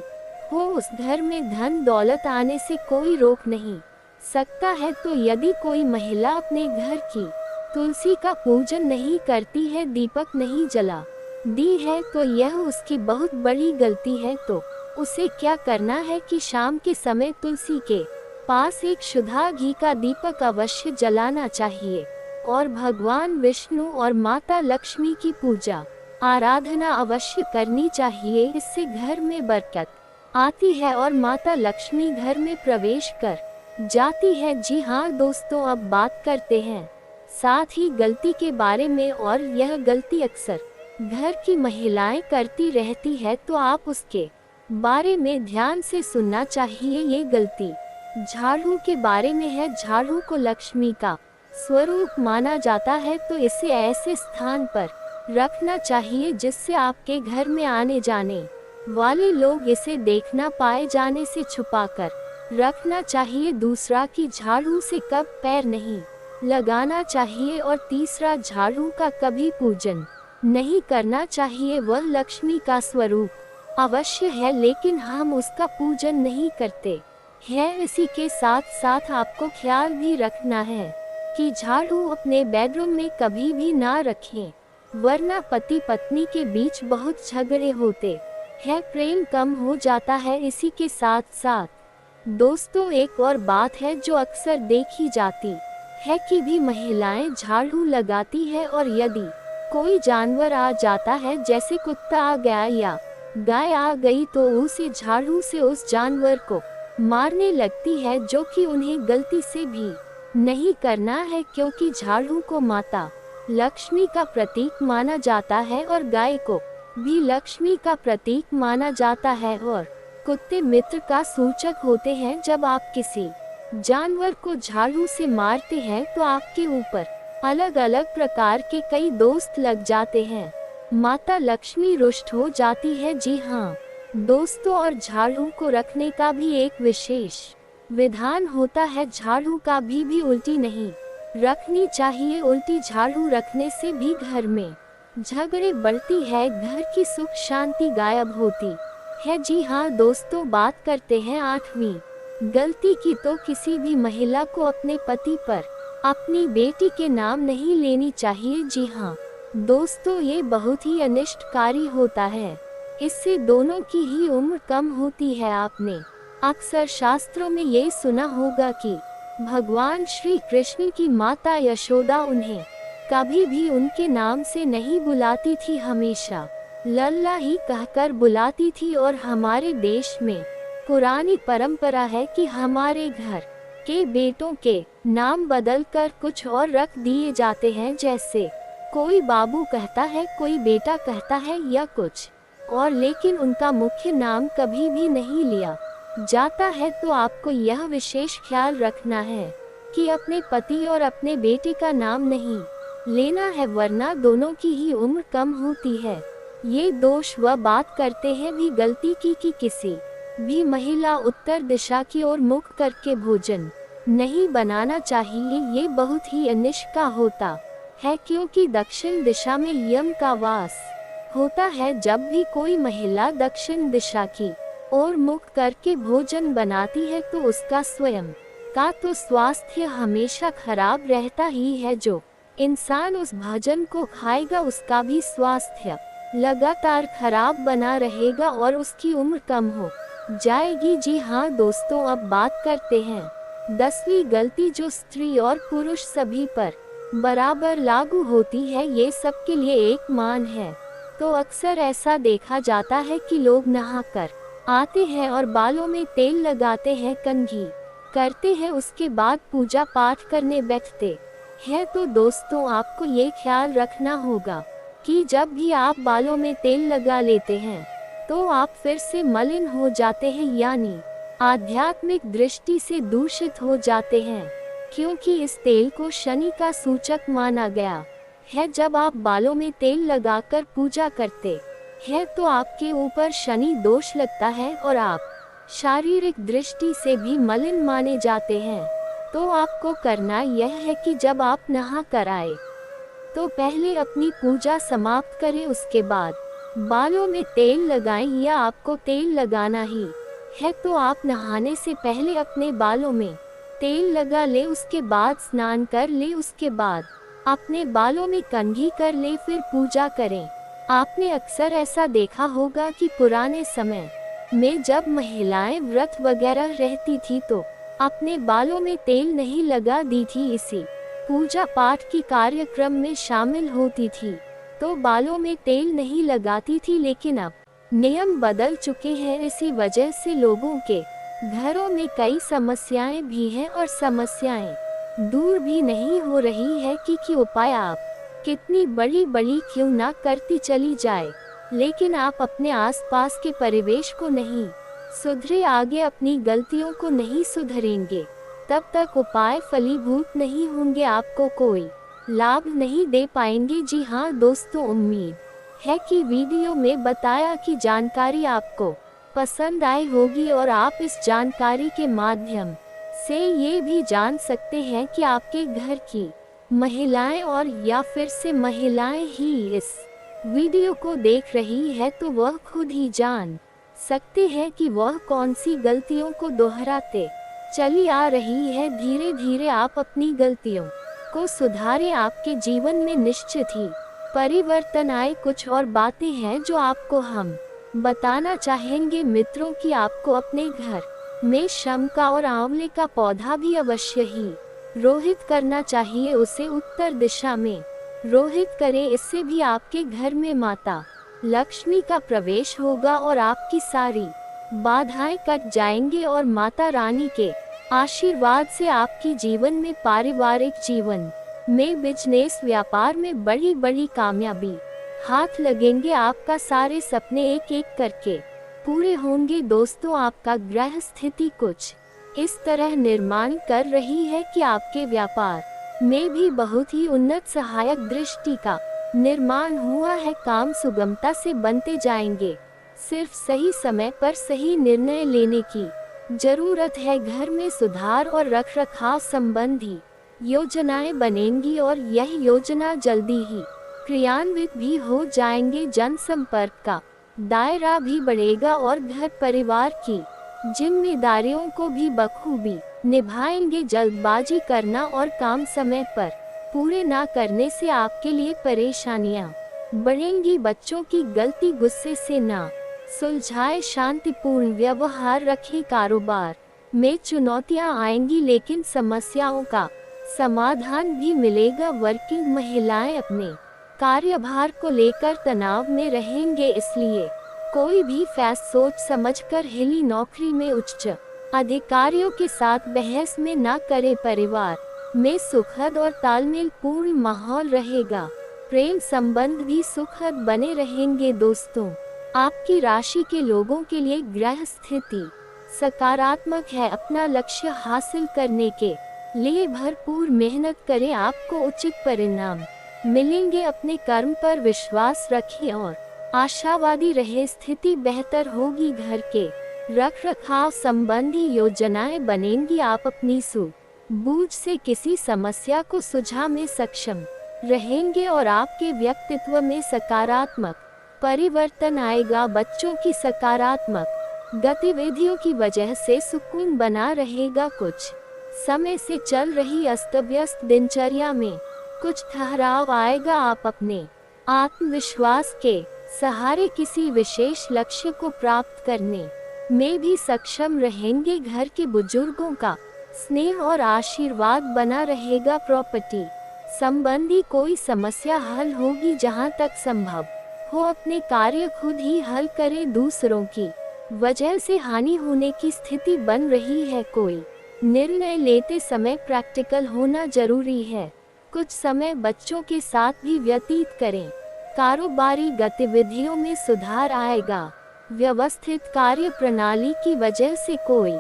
हो उस घर में धन दौलत आने से कोई रोक नहीं सकता है। तो यदि कोई महिला अपने घर की तुलसी का पूजन नहीं करती है, दीपक नहीं जला दी है, तो यह उसकी बहुत बड़ी गलती है। तो उसे क्या करना है कि शाम के समय तुलसी के पास एक शुद्ध घी का दीपक अवश्य जलाना चाहिए और भगवान विष्णु और माता लक्ष्मी की पूजा आराधना अवश्य करनी चाहिए। इससे घर में बरकत आती है और माता लक्ष्मी घर में प्रवेश कर जाती है। जी हाँ दोस्तों, अब बात करते हैं साथ ही गलती के बारे में, और यह गलती अक्सर घर की महिलाएं करती रहती है, तो आप उसके बारे में ध्यान से सुनना चाहिए। ये गलती झाड़ू के बारे में है। झाड़ू को लक्ष्मी का स्वरूप माना जाता है, तो इसे ऐसे स्थान पर रखना चाहिए जिससे आपके घर में आने जाने वाले लोग इसे देखना पाए जाने से छुपाकर रखना चाहिए। दूसरा कि झाड़ू से कब पैर नहीं लगाना चाहिए और तीसरा झाड़ू का कभी पूजन नहीं करना चाहिए। वह लक्ष्मी का स्वरूप अवश्य है लेकिन हम उसका पूजन नहीं करते हैं। इसी के साथ साथ आपको ख्याल भी रखना है कि झाड़ू अपने बेडरूम में कभी भी ना रखें, वरना पति पत्नी के बीच बहुत झगड़े होते हैं, प्रेम कम हो जाता है। इसी के साथ साथ दोस्तों एक और बात है जो अक्सर देखी जाती है कि भी महिलाएं झाड़ू लगाती है और यदि कोई जानवर आ जाता है, जैसे कुत्ता आ गया या गाय आ गई, तो उसे झाड़ू से उस जानवर को मारने लगती है, जो कि उन्हें गलती से भी नहीं करना है, क्योंकि झाड़ू को माता लक्ष्मी का प्रतीक माना जाता है और गाय को भी लक्ष्मी का प्रतीक माना जाता है और कुत्ते मित्र का सूचक होते हैं। जब आप किसी जानवर को झाड़ू से मारते हैं तो आपके ऊपर अलग अलग प्रकार के कई दोस्त लग जाते हैं, माता लक्ष्मी रुष्ट हो जाती है। जी हाँ दोस्तों, और झाड़ू को रखने का भी एक विशेष विधान होता है। झाड़ू का भी उल्टी नहीं रखनी चाहिए। उल्टी झाड़ू रखने से भी घर में झगड़े बढ़ती है, घर की सुख शांति गायब होती है। जी हाँ दोस्तों, बात करते हैं 8वीं गलती की। तो किसी भी महिला को अपने पति पर अपनी बेटी के नाम नहीं लेनी चाहिए। जी हाँ दोस्तों, ये बहुत ही अनिष्टकारी होता है। इससे दोनों की ही उम्र कम होती है। आपने अक्सर शास्त्रों में ये सुना होगा कि भगवान श्री कृष्ण की माता यशोदा उन्हें कभी भी उनके नाम से नहीं बुलाती थी, हमेशा लल्ला ही कहकर बुलाती थी। और हमारे देश में पुरानी परंपरा है कि हमारे घर के बेटों के नाम बदलकर कुछ और रख दिए जाते हैं, जैसे कोई बाबू कहता है, कोई बेटा कहता है या कुछ और, लेकिन उनका मुख्य नाम कभी भी नहीं लिया जाता है। तो आपको यह विशेष ख्याल रखना है कि अपने पति और अपने बेटे का नाम नहीं लेना है, वरना दोनों की ही उम्र कम होती है। ये दोष वह बात करते हैं भी गलती की कि किसी भी महिला उत्तर दिशा की ओर मुख करके भोजन नहीं बनाना चाहिए। ये बहुत ही अनिष्ट का होता है, क्योंकि दक्षिण दिशा में यम का वास होता है। जब भी कोई महिला दक्षिण दिशा की ओर मुख करके भोजन बनाती है तो उसका स्वयं का तो स्वास्थ्य हमेशा खराब रहता ही है। जो इंसान उस भोजन को खाएगा उसका भी स्वास्थ्य लगातार खराब बना रहेगा और उसकी उम्र कम हो जाएगी। जी हाँ दोस्तों, अब बात करते हैं 10वीं गलती जो स्त्री और पुरुष सभी पर बराबर लागू होती है, ये सबके लिए एक मान है। तो अक्सर ऐसा देखा जाता है कि लोग नहाकर आते हैं और बालों में तेल लगाते हैं, कंघी करते हैं, उसके बाद पूजा पाठ करने बैठते हैं। तो दोस्तों, आपको ये ख्याल रखना होगा कि जब भी आप बालों में तेल लगा लेते हैं तो आप फिर से मलिन हो जाते हैं, यानी आध्यात्मिक दृष्टि से दूषित हो जाते हैं, क्योंकि इस तेल को शनि का सूचक माना गया है। जब आप बालों में तेल लगाकर पूजा करते हैं तो आपके ऊपर शनि दोष लगता है और आप शारीरिक दृष्टि से भी मलिन माने जाते हैं। तो आपको करना यह है कि जब आप नहा कर आए तो पहले अपनी पूजा समाप्त करें, उसके बाद बालों में तेल लगाएं, या आपको तेल लगाना ही है तो आप नहाने से पहले अपने बालों में तेल लगा ले, उसके बाद स्नान कर ले, उसके बाद अपने बालों में कंघी कर ले, फिर पूजा करें। आपने अक्सर ऐसा देखा होगा कि पुराने समय में जब महिलाएं व्रत वगैरह रहती थी तो अपने बालों में तेल नहीं लगा दी थी, इसी पूजा पाठ की कार्यक्रम में शामिल होती थी तो बालों में तेल नहीं लगाती थी। लेकिन अब नियम बदल चुके हैं, इसी वजह से लोगों के घरों में कई समस्याएं भी हैं और समस्याएं दूर भी नहीं हो रही है कि उपाय आप कितनी बड़ी बड़ी क्यों ना करती चली जाए, लेकिन आप अपने आसपास के परिवेश को नहीं सुधरे, आगे अपनी गलतियों को नहीं सुधरेंगे, तब तक उपाय फलीभूत नहीं होंगे, आपको कोई लाभ नहीं दे पाएंगे। जी हाँ दोस्तों, उम्मीद है कि वीडियो में बताया कि जानकारी आपको पसंद आई होगी और आप इस जानकारी के माध्यम से ये भी जान सकते हैं कि आपके घर की महिलाएं और या फिर से महिलाएं ही इस वीडियो को देख रही है तो वह खुद ही जान सकते हैं कि वह कौन सी गलतियों को दोहराते चली आ रही है। धीरे धीरे आप अपनी गलतियों को सुधारें, आपके जीवन में निश्चित ही परिवर्तन आए। कुछ और बातें हैं जो आपको हम बताना चाहेंगे मित्रों कि आपको अपने घर में शम का और आंवले का पौधा भी अवश्य ही रोहित करना चाहिए, उसे उत्तर दिशा में रोहित करें, इससे भी आपके घर में माता लक्ष्मी का प्रवेश होगा और आपकी सारी बाधाएं कट जाएंगे और माता रानी के आशीर्वाद से आपकी जीवन में पारिवारिक जीवन में बिजनेस व्यापार में बड़ी बड़ी कामयाबी हाथ लगेंगे। आपका सारे सपने एक एक करके पूरे होंगे। दोस्तों, आपका ग्रह स्थिति कुछ इस तरह निर्माण कर रही है कि आपके व्यापार में भी बहुत ही उन्नत सहायक दृष्टि का निर्माण हुआ है, काम सुगमता से बनते जाएंगे। सिर्फ सही समय पर सही निर्णय लेने की जरूरत है। घर में सुधार और रखरखाव संबंधी योजनाएं बनेंगी और यह योजना जल्दी ही क्रियान्वित भी हो जाएंगे। जनसंपर्क का दायरा भी बढ़ेगा और घर परिवार की जिम्मेदारियों को भी बखूबी निभाएंगे। जल्दबाजी करना और काम समय पर पूरे ना करने से आपके लिए परेशानियां बढ़ेंगी। बच्चों की गलती गुस्से से ना सुलझाए, शांतिपूर्ण व्यवहार रखें। कारोबार में चुनौतियां आएंगी लेकिन समस्याओं का समाधान भी मिलेगा। वर्किंग महिलाएं अपने कार्यभार को लेकर तनाव में रहेंगे, इसलिए कोई भी फैसला सोच समझकर हिली। नौकरी में उच्च अधिकारियों के साथ बहस में ना करें। परिवार में सुखद और तालमेल पूर्ण माहौल रहेगा। प्रेम संबंध भी सुखद बने रहेंगे। दोस्तों, आपकी राशि के लोगों के लिए ग्रह स्थिति सकारात्मक है। अपना लक्ष्य हासिल करने के लिए भरपूर मेहनत करें, आपको उचित परिणाम मिलेंगे। अपने कर्म पर विश्वास रखें और आशावादी रहे, स्थिति बेहतर होगी। घर के रखरखाव संबंधी योजनाएं बनेंगी। आप अपनी सूझबूझ से किसी समस्या को सुलझा में सक्षम रहेंगे और आपके व्यक्तित्व में सकारात्मक परिवर्तन आएगा। बच्चों की सकारात्मक गतिविधियों की वजह से सुकून बना रहेगा। कुछ समय से चल रही अस्त-व्यस्त दिनचर्या में कुछ ठहराव आएगा। आप अपने आत्मविश्वास के सहारे किसी विशेष लक्ष्य को प्राप्त करने में भी सक्षम रहेंगे। घर के बुजुर्गों का स्नेह और आशीर्वाद बना रहेगा। प्रॉपर्टी संबंधी कोई समस्या हल होगी। जहां तक संभव हो अपने कार्य खुद ही हल करें। दूसरों की वजह से हानि होने की स्थिति बन रही है। कोई निर्णय लेते समय प्रैक्टिकल होना जरूरी है। कुछ समय बच्चों के साथ भी व्यतीत करें। कारोबारी गतिविधियों में सुधार आएगा। व्यवस्थित कार्य प्रणाली की वजह से कोई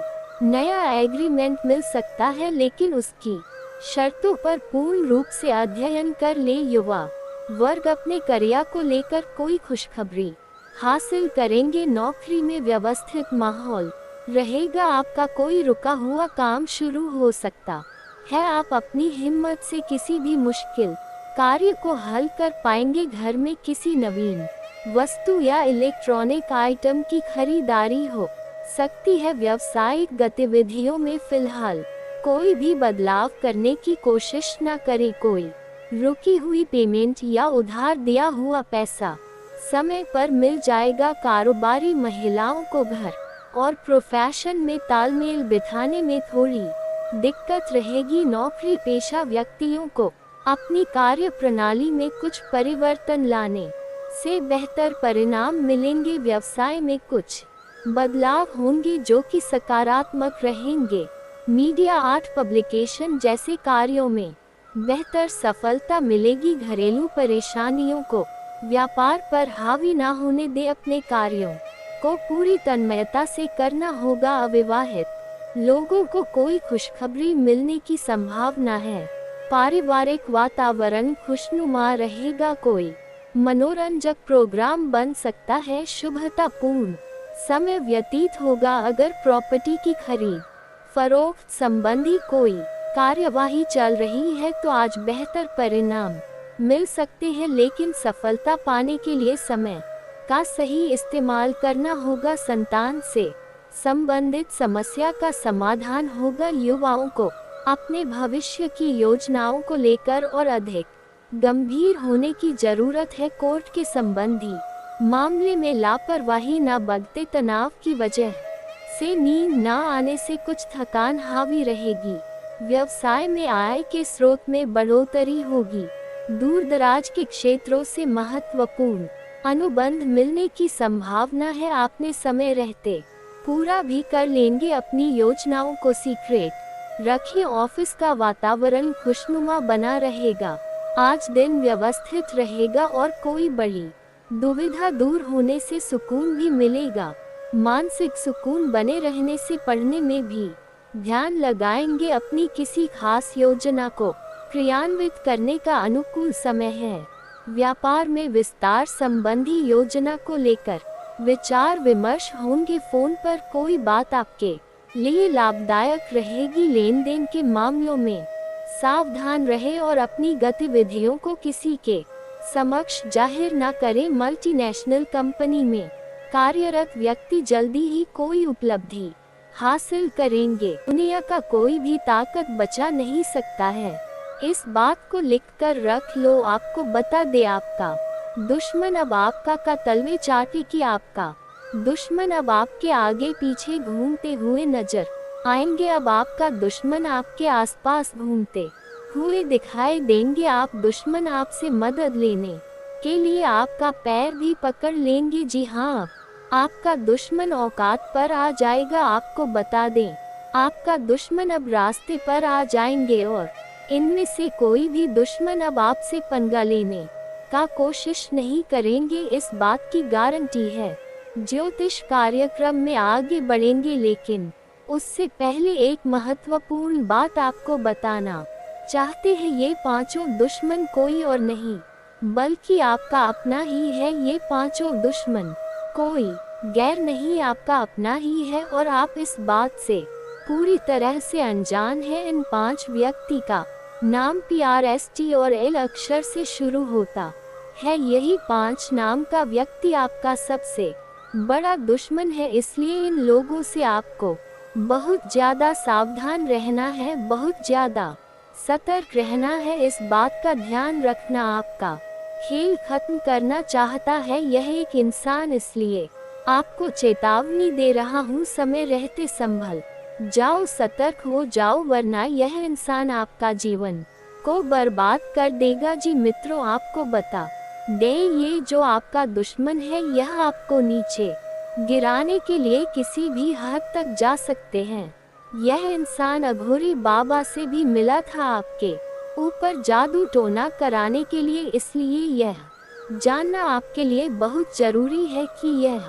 नया एग्रीमेंट मिल सकता है, लेकिन उसकी शर्तों पर पूर्ण रूप से अध्ययन कर ले। युवा वर्ग अपने करियर को लेकर कोई खुशखबरी हासिल करेंगे। नौकरी में व्यवस्थित माहौल रहेगा। आपका कोई रुका हुआ काम शुरू हो सकता है। आप अपनी हिम्मत से किसी भी मुश्किल कार्य को हल कर पाएंगे। घर में किसी नवीन वस्तु या इलेक्ट्रॉनिक आइटम की खरीदारी हो सकती है। व्यावसायिक गतिविधियों में फिलहाल कोई भी बदलाव करने की कोशिश न करें। कोई रुकी हुई पेमेंट या उधार दिया हुआ पैसा समय पर मिल जाएगा। कारोबारी महिलाओं को घर और प्रोफेशन में तालमेल बिठाने में थोड़ी दिक्कत रहेगी। नौकरी पेशा व्यक्तियों को अपनी कार्य प्रणाली में कुछ परिवर्तन लाने से बेहतर परिणाम मिलेंगे। व्यवसाय में कुछ बदलाव होंगे जो कि सकारात्मक रहेंगे। मीडिया आर्ट पब्लिकेशन जैसे कार्यों में बेहतर सफलता मिलेगी। घरेलू परेशानियों को व्यापार पर हावी ना होने दे। अपने कार्यों को पूरी तन्मयता से करना होगा। अविवाहित लोगों को कोई खुशखबरी मिलने की संभावना है। पारिवारिक वातावरण खुशनुमा रहेगा। कोई मनोरंजक प्रोग्राम बन सकता है। शुभतापूर्ण समय व्यतीत होगा। अगर प्रॉपर्टी की खरीद फरोख्त संबंधी कोई कार्यवाही चल रही है तो आज बेहतर परिणाम मिल सकते हैं, लेकिन सफलता पाने के लिए समय का सही इस्तेमाल करना होगा। संतान से संबंधित समस्या का समाधान होगा। युवाओं को अपने भविष्य की योजनाओं को लेकर और अधिक गंभीर होने की जरूरत है। कोर्ट के संबंधी मामले में लापरवाही न बरतें। तनाव की वजह से नींद न आने से कुछ थकान हावी रहेगी। व्यवसाय में आय के स्रोत में बढ़ोतरी होगी। दूर दराज के क्षेत्रों से महत्वपूर्ण अनुबंध मिलने की संभावना है। आपने समय रहते पूरा भी कर लेंगे। अपनी योजनाओं को सीक्रेट रखिए। ऑफिस का वातावरण खुशनुमा बना रहेगा। आज दिन व्यवस्थित रहेगा और कोई बड़ी दुविधा दूर होने से सुकून भी मिलेगा। मानसिक सुकून बने रहने से पढ़ने में भी ध्यान लगाएंगे। अपनी किसी खास योजना को क्रियान्वित करने का अनुकूल समय है। व्यापार में विस्तार संबंधी योजना को लेकर विचार विमर्श होंगे। फोन पर कोई बात आपके लिए लाभदायक रहेगी। लेन देन के मामलों में सावधान रहे और अपनी गतिविधियों को किसी के समक्ष जाहिर न करें। मल्टीनेशनल कंपनी में कार्यरत व्यक्ति जल्दी ही कोई उपलब्धि हासिल करेंगे। दुनिया का कोई भी ताकत बचा नहीं सकता है। इस बात को लिखकर रख लो। आपको बता दे, आपका दुश्मन अब आपका का तलवे चाटे की आपका दुश्मन अब आपके आगे पीछे घूमते हुए नजर आएंगे। अब आपका दुश्मन आपके आसपास घूमते हुए दिखाई देंगे। आप दुश्मन आपसे मदद लेने के लिए आपका पैर भी पकड़ लेंगे। जी हाँ, आपका दुश्मन औकात पर आ जाएगा। आपको बता दें, आपका दुश्मन अब रास्ते पर आ जाएंगे और इनमें से कोई भी दुश्मन अब आपसे पंगा लेने का कोशिश नहीं करेंगे। इस बात की गारंटी है। ज्योतिष कार्यक्रम में आगे बढ़ेंगे, लेकिन उससे पहले एक महत्वपूर्ण बात आपको बताना चाहते हैं। ये पांचों दुश्मन कोई और नहीं बल्कि आपका अपना ही है। ये पांचों दुश्मन कोई गैर नहीं, आपका अपना ही है और आप इस बात से पूरी तरह से अनजान हैं। इन 5 व्यक्ति का नाम PRST और L अक्षर से शुरू होता है। यही 5 नाम का व्यक्ति आपका सबसे बड़ा दुश्मन है। इसलिए इन लोगों से आपको बहुत ज्यादा सावधान रहना है, बहुत ज्यादा सतर्क रहना है। इस बात का ध्यान रखना, आपका खेल खत्म करना चाहता है यह एक इंसान, इसलिए आपको चेतावनी दे रहा हूँ, समय रहते संभल जाओ, सतर्क हो जाओ, वरना यह इंसान आपका जीवन को बर्बाद कर देगा। जी मित्रों, आपको बता दे, ये जो आपका दुश्मन है यह आपको नीचे गिराने के लिए किसी भी हद तक जा सकते हैं। यह इंसान अघोरी बाबा से भी मिला था आपके ऊपर जादू टोना कराने के लिए, इसलिए यह जानना आपके लिए बहुत जरूरी है कि यह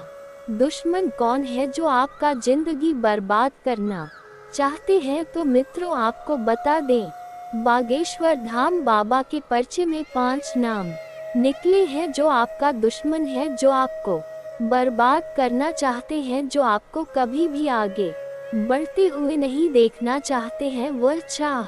दुश्मन कौन है जो आपका जिंदगी बर्बाद करना चाहते हैं। तो मित्रों, आपको बता दें, बागेश्वर धाम बाबा के पर्चे में 5 नाम निकले हैं जो आपका दुश्मन है, जो आपको बर्बाद करना चाहते हैं, जो आपको कभी भी आगे बढ़ते हुए नहीं देखना चाहते हैं। वह चाह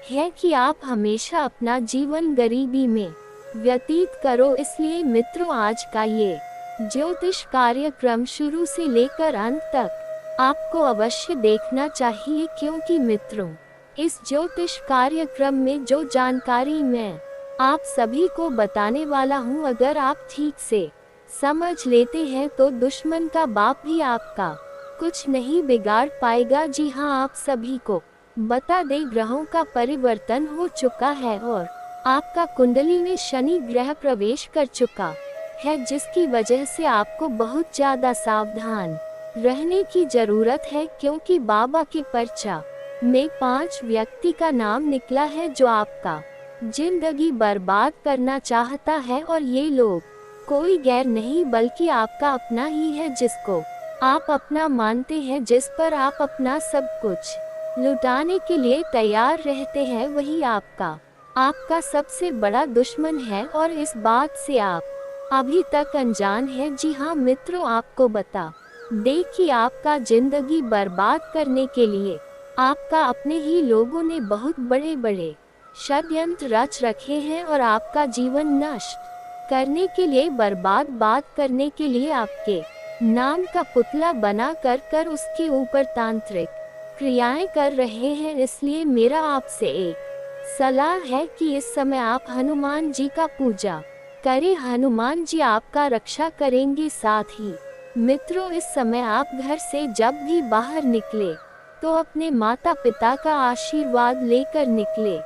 है कि आप हमेशा अपना जीवन गरीबी में व्यतीत करो। इसलिए मित्रों, आज का ये ज्योतिष कार्यक्रम शुरू से लेकर अंत तक आपको अवश्य देखना चाहिए, क्योंकि मित्रों, इस ज्योतिष कार्यक्रम में जो जानकारी मैं आप सभी को बताने वाला हूँ, अगर आप ठीक से समझ लेते हैं तो दुश्मन का बाप भी आपका कुछ नहीं बिगाड़ पाएगा। जी हाँ, आप सभी को बता दे, ग्रहों का परिवर्तन हो चुका है और आपका कुंडली में शनि ग्रह प्रवेश कर चुका है, जिसकी वजह से आपको बहुत ज्यादा सावधान रहने की जरूरत है, क्योंकि बाबा के पर्चा में 5 व्यक्ति का नाम निकला है जो आपका जिंदगी बर्बाद करना चाहता है। और ये लोग कोई गैर नहीं बल्कि आपका अपना ही है, जिसको आप अपना मानते हैं, जिस पर आप अपना सब कुछ लुटाने के लिए तैयार रहते हैं, वही आपका सबसे बड़ा दुश्मन है। और इस बात से आप अभी तक अनजान हैं। जी हाँ मित्रों, आपको बता दे कि आपका जिंदगी बर्बाद करने के लिए आपका अपने ही लोगों ने बहुत बड़े बड़े षड्यंत्र रच रखे हैं और आपका जीवन नष्ट करने के लिए, बर्बाद करने के लिए आपके नाम का पुतला बना कर उसके ऊपर तांत्रिक क्रियाएं कर रहे हैं। इसलिए मेरा आपसे एक सलाह है कि इस समय आप हनुमान जी का पूजा करें, हनुमान जी आपका रक्षा करेंगे। साथ ही मित्रों, इस समय आप घर से जब भी बाहर निकले तो अपने माता पिता का आशीर्वाद लेकर निकले,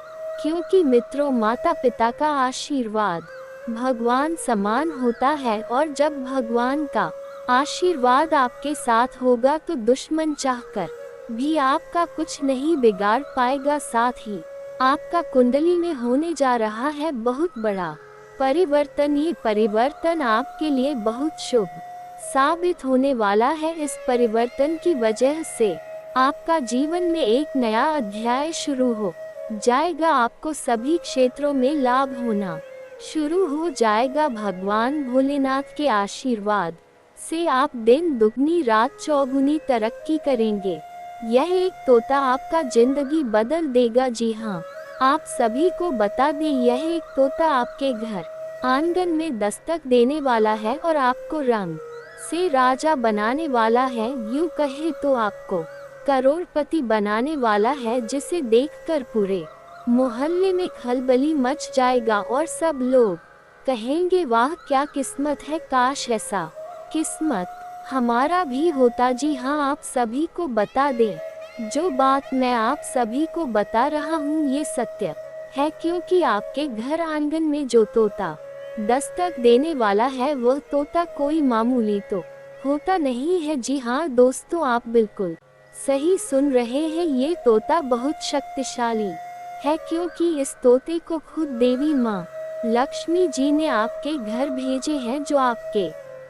क्योंकि मित्रों, माता पिता का आशीर्वाद भगवान समान होता है और जब भगवान का आशीर्वाद आपके साथ होगा तो दुश्मन चाहकर भी आपका कुछ नहीं बिगाड़ पाएगा। साथ ही आपका कुंडली में होने जा रहा है बहुत बड़ा परिवर्तन। ये परिवर्तन आपके लिए बहुत शुभ साबित होने वाला है। इस परिवर्तन की वजह से आपका जीवन में एक नया अध्याय शुरू हो जाएगा, आपको सभी क्षेत्रों में लाभ होना शुरू हो जाएगा। भगवान भोलेनाथ के आशीर्वाद से आप दिन दुगनी रात चौगुनी तरक्की करेंगे। यह एक तोता आपका जिंदगी बदल देगा। जी हाँ, आप सभी को बता दें, यह एक तोता आपके घर आंगन में दस्तक देने वाला है और आपको रंग से राजा बनाने वाला है। यूं कहे तो आपको करोड़पति बनाने वाला है, जिसे देखकर पूरे मोहल्ले में खलबली मच जाएगा और सब लोग कहेंगे, वाह क्या किस्मत है, काश ऐसा किस्मत हमारा भी होता। जी हाँ, आप सभी को बता दें, जो बात मैं आप सभी को बता रहा हूँ ये सत्य है, क्योंकि आपके घर आंगन में जो तोता दस्तक देने वाला है वह तोता कोई मामूली तो होता नहीं है। जी हाँ दोस्तों, आप बिल्कुल सही सुन रहे हैं, ये तोता बहुत शक्तिशाली है, क्योंकि इस तोते को खुद देवी माँ लक्ष्मी जी ने आपके घर भेजे हैं, जो आपके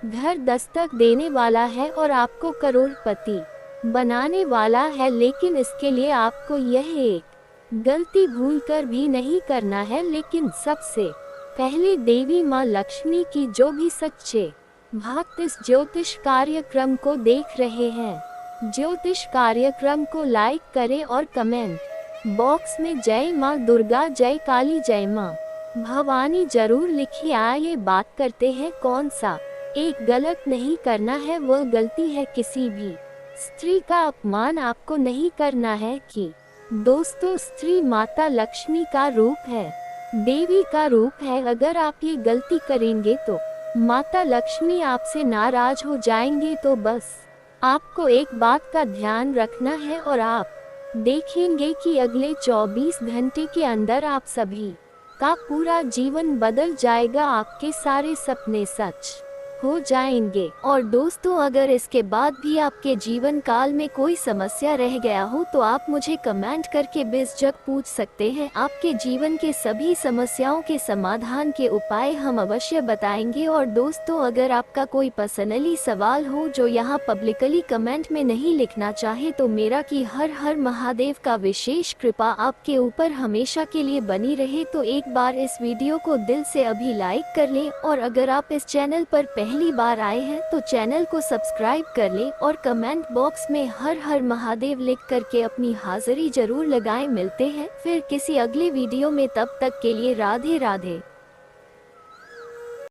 घर दस्तक देने वाला है और आपको करोड़पति बनाने वाला है। लेकिन इसके लिए आपको यह एक गलती भूल कर भी नहीं करना है। लेकिन सबसे पहले देवी माँ लक्ष्मी की जो भी सच्चे भक्त इस ज्योतिष कार्यक्रम को देख रहे हैं, ज्योतिष कार्यक्रम को लाइक करें और कमेंट बॉक्स में जय माँ दुर्गा, जय काली, जय माँ भवानी जरूर लिखिए। आइए बात करते हैं कौन सा एक गलत नहीं करना है। वह गलती है किसी भी स्त्री का अपमान आपको नहीं करना है। कि दोस्तों, स्त्री माता लक्ष्मी का रूप है। देवी का रूप है। अगर आप ये गलती करेंगे तो माता लक्ष्मी आपसे नाराज हो जाएंगे। तो बस आपको एक बात का ध्यान रखना है और आप देखेंगे कि अगले 24 घंटे के अंदर आप सभी का पूरा जीवन बदल जाएगा। आपके सारे सपने सच हो जाएंगे। और दोस्तों, अगर इसके बाद भी आपके जीवन काल में कोई समस्या रह गया हो तो आप मुझे कमेंट करके बेझिझक पूछ सकते हैं। आपके जीवन के सभी समस्याओं के समाधान के उपाय हम अवश्य बताएंगे। और दोस्तों, अगर आपका कोई पर्सनली सवाल हो जो यहाँ पब्लिकली कमेंट में नहीं लिखना चाहे तो मेरा कि हर हर महादेव का विशेष कृपा आपके ऊपर हमेशा के लिए बनी रहे। तो एक बार इस वीडियो को दिल से अभी लाइक कर लें और अगर आप इस चैनल पर पहली बार आए हैं तो चैनल को सब्सक्राइब कर लें और कमेंट बॉक्स में हर हर महादेव लिख करके अपनी हाजिरी जरूर लगाएं। मिलते हैं फिर किसी अगले वीडियो में, तब तक के लिए राधे राधे।